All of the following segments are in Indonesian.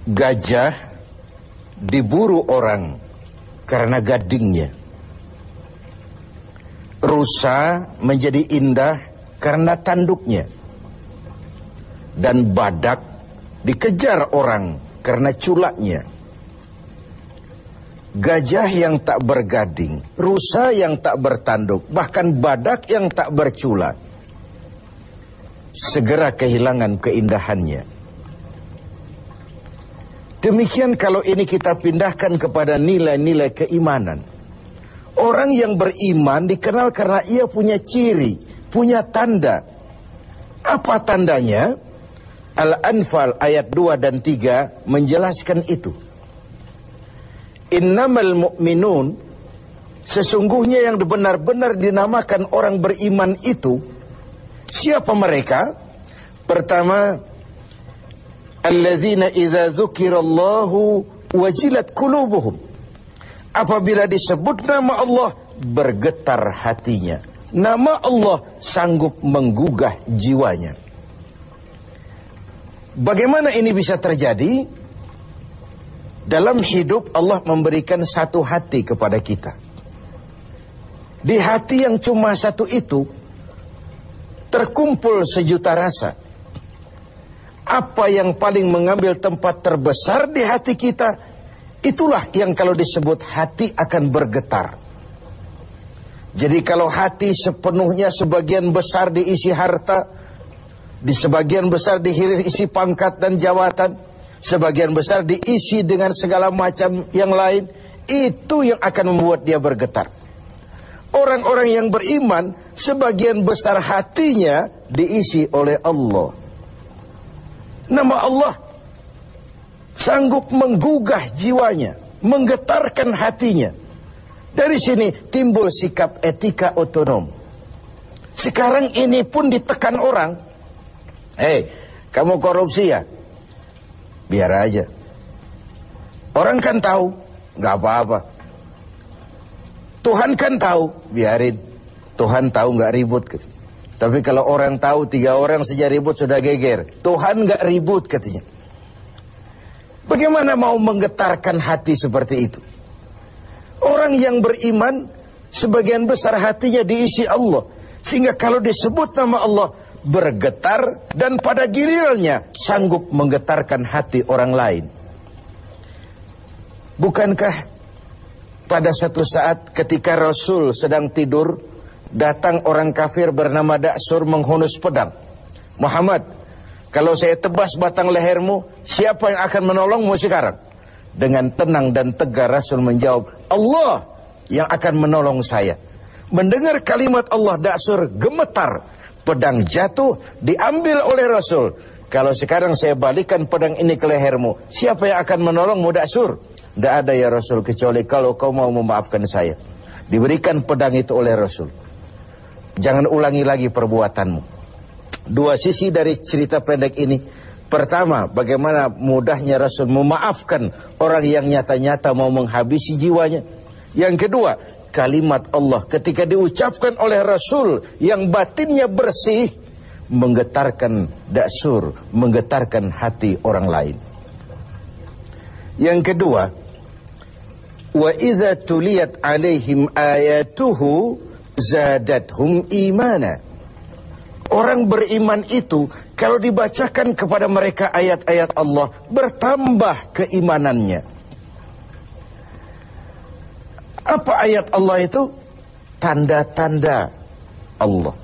Gajah diburu orang karena gadingnya. Rusa menjadi indah karena tanduknya. Dan badak dikejar orang karena culaknya. Gajah yang tak bergading, rusa yang tak bertanduk, bahkan badak yang tak berculak, segera kehilangan keindahannya. Demikian kalau ini kita pindahkan kepada nilai-nilai keimanan. Orang yang beriman dikenal karena ia punya ciri, punya tanda. Apa tandanya? Al-Anfal ayat 2 dan 3 menjelaskan itu. Innamal mu'minun, sesungguhnya yang benar-benar dinamakan orang beriman itu, siapa mereka? Pertama, alladzina idza dzukirallahu wajilat qulubuhum. Apabila disebut nama Allah, bergetar hatinya. Nama Allah sanggup menggugah jiwanya. Bagaimana ini bisa terjadi? Dalam hidup Allah memberikan satu hati kepada kita. Di hati yang cuma satu itu terkumpul sejuta rasa. Apa yang paling mengambil tempat terbesar di hati kita, itulah yang kalau disebut hati akan bergetar. Jadi kalau hati sepenuhnya sebagian besar diisi harta, di sebagian besar diisi pangkat dan jawatan, sebagian besar diisi dengan segala macam yang lain, itu yang akan membuat dia bergetar. Orang-orang yang beriman, sebagian besar hatinya diisi oleh Allah. Nama Allah sanggup menggugah jiwanya, menggetarkan hatinya. Dari sini timbul sikap etika otonom. Sekarang ini pun ditekan orang. Hei, kamu korupsi ya? Biar aja. Orang kan tahu, nggak apa-apa. Tuhan kan tahu, biarin. Tuhan tahu nggak ribut. Tapi kalau orang tahu, 3 orang saja ribut sudah geger. Tuhan nggak ribut katanya. Bagaimana mau menggetarkan hati seperti itu? Orang yang beriman, sebagian besar hatinya diisi Allah. Sehingga kalau disebut nama Allah, bergetar, dan pada gilirannya sanggup menggetarkan hati orang lain. Bukankah pada satu saat ketika Rasul sedang tidur, datang orang kafir bernama Da'sur menghunus pedang. Muhammad, kalau saya tebas batang lehermu, siapa yang akan menolongmu sekarang? Dengan tenang dan tegar Rasul menjawab, Allah yang akan menolong saya. Mendengar kalimat Allah, Da'sur gemetar. Pedang jatuh, diambil oleh Rasul. Kalau sekarang saya balikan pedang ini ke lehermu, siapa yang akan menolongmu, Da'sur? Tidak ada ya Rasul, kecuali kalau kau mau memaafkan saya. Diberikan pedang itu oleh Rasul. Jangan ulangi lagi perbuatanmu. 2 sisi dari cerita pendek ini. Pertama, bagaimana mudahnya Rasul memaafkan orang yang nyata-nyata mau menghabisi jiwanya. Yang kedua, kalimat Allah ketika diucapkan oleh Rasul yang batinnya bersih, menggetarkan Da'sur, menggetarkan hati orang lain. Yang kedua, wa idza tuliyat alaihim ayatuhu zadathum imana. Orang beriman itu kalau dibacakan kepada mereka ayat-ayat Allah, bertambah keimanannya. Apa ayat Allah itu? Tanda-tanda Allah.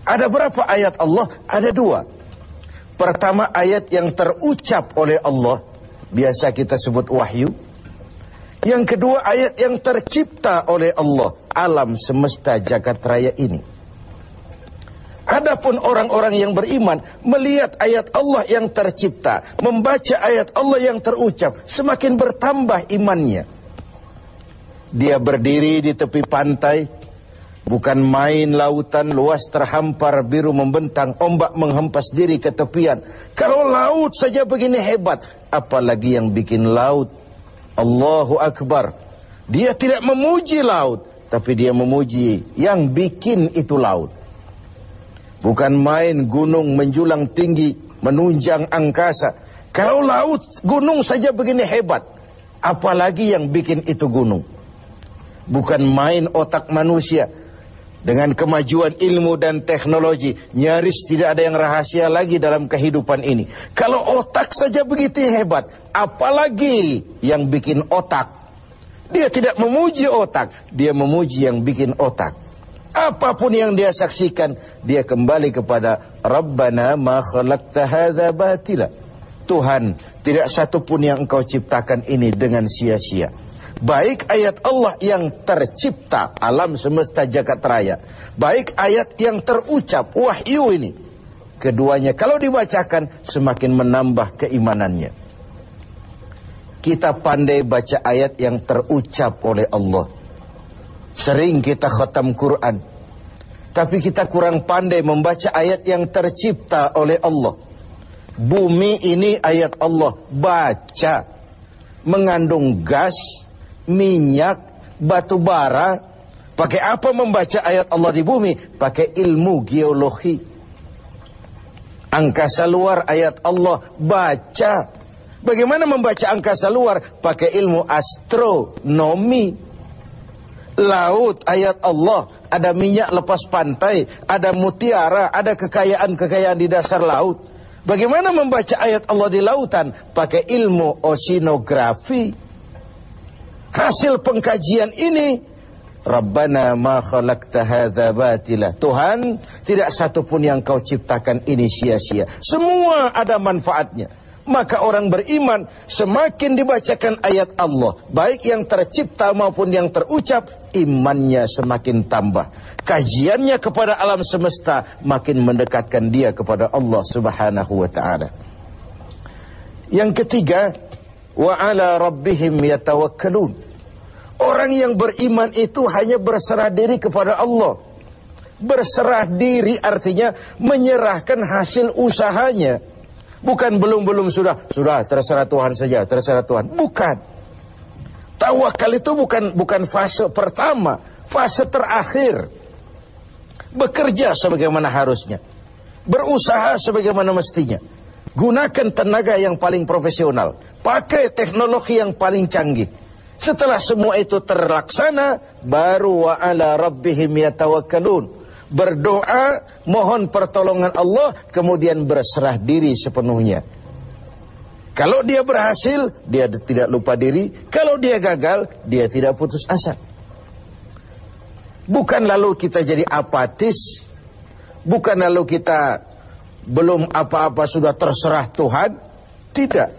Ada berapa ayat Allah? Ada 2. Pertama, ayat yang terucap oleh Allah, biasa kita sebut wahyu. Yang kedua, ayat yang tercipta oleh Allah, alam semesta jagat raya ini. Adapun orang-orang yang beriman melihat ayat Allah yang tercipta, membaca ayat Allah yang terucap, semakin bertambah imannya. Dia berdiri di tepi pantai, bukan main lautan luas terhampar biru membentang, ombak menghempas diri ke tepian. Kalau laut saja begini hebat, apalagi yang bikin laut. Allahu Akbar. Dia tidak memuji laut, tapi dia memuji yang bikin itu laut. Bukan main gunung menjulang tinggi, menunjang angkasa. Kalau laut, gunung saja begini hebat, apalagi yang bikin itu gunung. Bukan main otak manusia. Dengan kemajuan ilmu dan teknologi, nyaris tidak ada yang rahasia lagi dalam kehidupan ini. Kalau otak saja begitu hebat, apalagi yang bikin otak. Dia tidak memuji otak, dia memuji yang bikin otak. Apapun yang dia saksikan, dia kembali kepada Rabbana ma khalaqta hadza batila. Tuhan, tidak satu pun yang engkau ciptakan ini dengan sia-sia. Baik ayat Allah yang tercipta, alam semesta jagat raya, baik ayat yang terucap, wahyu ini, keduanya kalau dibacakan semakin menambah keimanannya. Kita pandai baca ayat yang terucap oleh Allah. Sering kita khatam Quran, tapi kita kurang pandai membaca ayat yang tercipta oleh Allah. Bumi ini ayat Allah, baca. Mengandung gas, minyak, batu bara. Pakai apa membaca ayat Allah di bumi? Pakai ilmu geologi. Angkasa luar ayat Allah, baca. Bagaimana membaca angkasa luar? Pakai ilmu astronomi. Laut ayat Allah, ada minyak lepas pantai, ada mutiara, ada kekayaan-kekayaan di dasar laut. Bagaimana membaca ayat Allah di lautan? Pakai ilmu oceanografi. Hasil pengkajian ini, Rabbana ma khalaqta hadza batila. Tuhan, tidak satu pun yang kau ciptakan ini sia-sia. Semua ada manfaatnya. Maka orang beriman semakin dibacakan ayat Allah, baik yang tercipta maupun yang terucap, imannya semakin tambah. Kajiannya kepada alam semesta makin mendekatkan dia kepada Allah Subhanahu wa ta'ala. Yang ketiga, wa ala rabbihim yatawakkalun. Orang yang beriman itu hanya berserah diri kepada Allah. Berserah diri artinya menyerahkan hasil usahanya. Bukan belum sudah terserah Tuhan saja, terserah Tuhan. Bukan. Tawakal itu bukan fase pertama, fase terakhir. Bekerja sebagaimana harusnya, berusaha sebagaimana mestinya. Gunakan tenaga yang paling profesional, pakai teknologi yang paling canggih. Setelah semua itu terlaksana, baru wa ala rabbihim yatawakkalun. Berdoa, mohon pertolongan Allah, kemudian berserah diri sepenuhnya. Kalau dia berhasil, dia tidak lupa diri. Kalau dia gagal, dia tidak putus asa. Bukan lalu kita jadi apatis, bukan lalu kita belum apa-apa sudah terserah Tuhan. Tidak.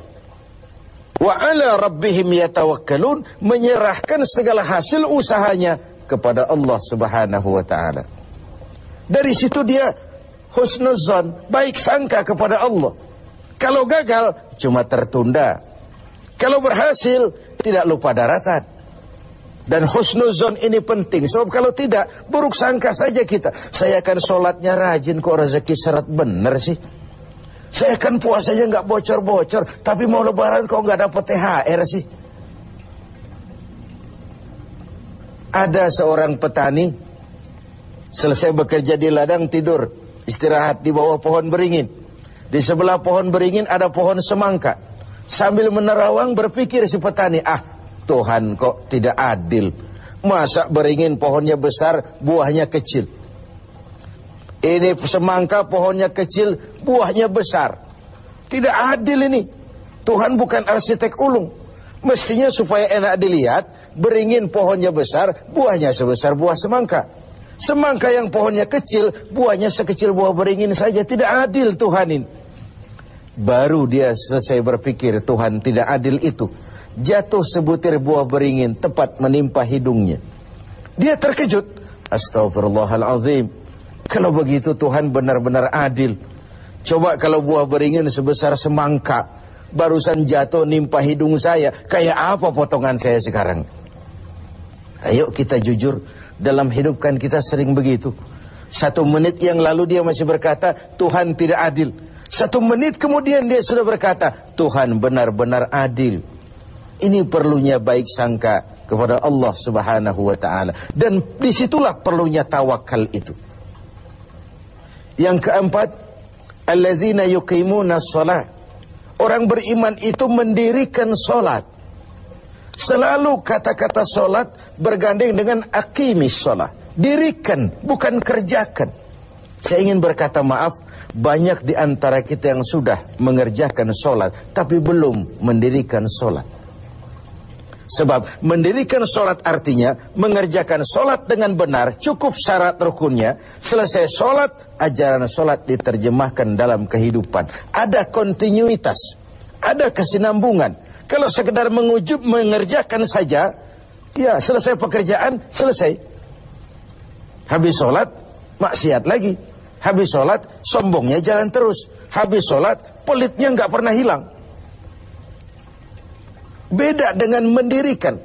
Wa ala rabbihim yatawakkalun, menyerahkan segala hasil usahanya kepada Allah Subhanahu wa ta'ala. Dari situ dia husnuzon, baik sangka kepada Allah. Kalau gagal, cuma tertunda. Kalau berhasil, tidak lupa daratan. Dan husnuzon ini penting, sebab kalau tidak, buruk sangka saja kita. Saya akan sholatnya rajin, kok rezeki seret bener sih. Saya akan puasanya nggak bocor-bocor, tapi mau lebaran kok nggak dapat THR sih. Ada seorang petani, selesai bekerja di ladang, tidur, istirahat di bawah pohon beringin. Di sebelah pohon beringin ada pohon semangka. Sambil menerawang berpikir si petani, Tuhan kok tidak adil. Masa beringin pohonnya besar, buahnya kecil. Ini semangka pohonnya kecil, buahnya besar. Tidak adil ini. Tuhan bukan arsitek ulung. Mestinya supaya enak dilihat, beringin pohonnya besar, buahnya sebesar buah semangka. Semangka yang pohonnya kecil, buahnya sekecil buah beringin saja. Tidak adil Tuhan ini. Baru dia selesai berpikir Tuhan tidak adil itu, jatuh sebutir buah beringin tepat menimpa hidungnya. Dia terkejut. Astagfirullahaladzim. Kalau begitu Tuhan benar-benar adil. Coba kalau buah beringin sebesar semangka barusan jatuh nimpa hidung saya, kayak apa potongan saya sekarang? Ayo kita jujur. Dalam hidup kan kita sering begitu. 1 menit yang lalu dia masih berkata Tuhan tidak adil. 1 menit kemudian dia sudah berkata Tuhan benar-benar adil. Ini perlunya baik sangka kepada Allah Subhanahu wa ta'ala. Dan disitulah perlunya tawakal itu. Yang keempat, alladzina yuqimuna shalah. Orang beriman itu mendirikan solat. Selalu kata-kata solat bergandeng dengan aqimis shalah. Dirikan, bukan kerjakan. Saya ingin berkata maaf, banyak di antara kita yang sudah mengerjakan solat, tapi belum mendirikan solat. Sebab mendirikan solat artinya mengerjakan solat dengan benar, cukup syarat rukunnya. Selesai solat, ajaran solat diterjemahkan dalam kehidupan. Ada kontinuitas, ada kesinambungan. Kalau sekedar mengerjakan saja, ya selesai pekerjaan, selesai. Habis solat, maksiat lagi. Habis sholat, sombongnya jalan terus. Habis sholat, pelitnya nggak pernah hilang. Beda dengan mendirikan.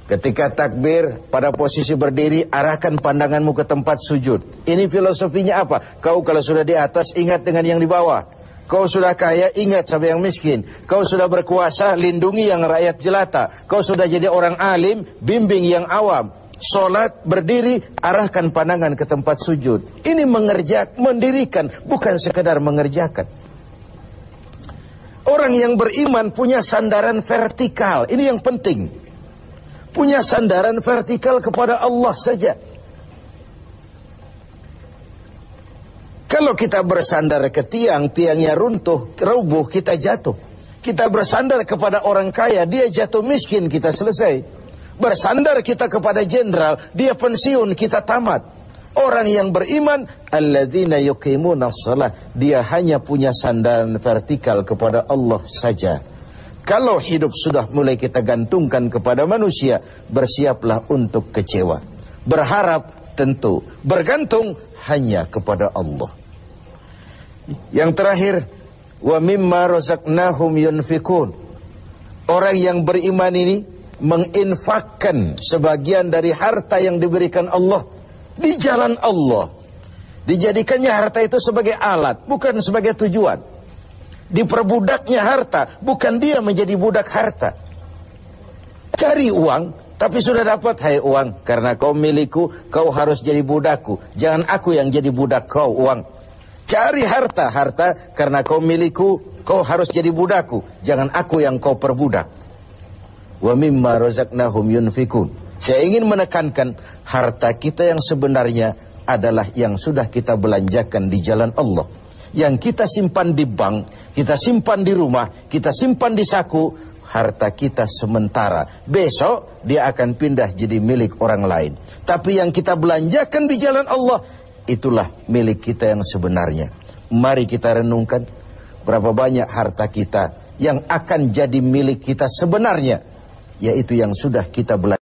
Ketika takbir, pada posisi berdiri, arahkan pandanganmu ke tempat sujud. Ini filosofinya apa? Kau kalau sudah di atas, ingat dengan yang di bawah. Kau sudah kaya, ingat sama yang miskin. Kau sudah berkuasa, lindungi yang rakyat jelata. Kau sudah jadi orang alim, bimbing yang awam. Solat, berdiri, arahkan pandangan ke tempat sujud. Ini mendirikan, bukan sekedar mengerjakan. Orang yang beriman punya sandaran vertikal. Ini yang penting. Punya sandaran vertikal kepada Allah saja. Kalau kita bersandar ke tiang, tiangnya rubuh, kita jatuh. Kita bersandar kepada orang kaya, dia jatuh miskin, kita selesai. Bersandar kita kepada jenderal, dia pensiun, kita tamat. Orang yang beriman, alladzina yuqimuna shalah, dia hanya punya sandaran vertikal kepada Allah saja. Kalau hidup sudah mulai kita gantungkan kepada manusia, bersiaplah untuk kecewa. Berharap tentu, bergantung hanya kepada Allah. Yang terakhir, wa mimma razaqnahum yunfikun. Orang yang beriman ini menginfakkan sebagian dari harta yang diberikan Allah di jalan Allah. Dijadikannya harta itu sebagai alat, bukan sebagai tujuan. Diperbudaknya harta, bukan dia menjadi budak harta. Cari uang, tapi sudah dapat, hai uang, karena kau milikku, kau harus jadi budakku. Jangan aku yang jadi budak kau, uang. Cari harta, karena kau milikku, kau harus jadi budakku. Jangan aku yang kau perbudak. Wa mimma razaqnahum yunfikun. Saya ingin menekankan, harta kita yang sebenarnya adalah yang sudah kita belanjakan di jalan Allah. Yang kita simpan di bank, kita simpan di rumah, kita simpan di saku, harta kita sementara. Besok dia akan pindah jadi milik orang lain. Tapi yang kita belanjakan di jalan Allah, itulah milik kita yang sebenarnya. Mari kita renungkan, berapa banyak harta kita yang akan jadi milik kita sebenarnya, yaitu yang sudah kita belanjakan.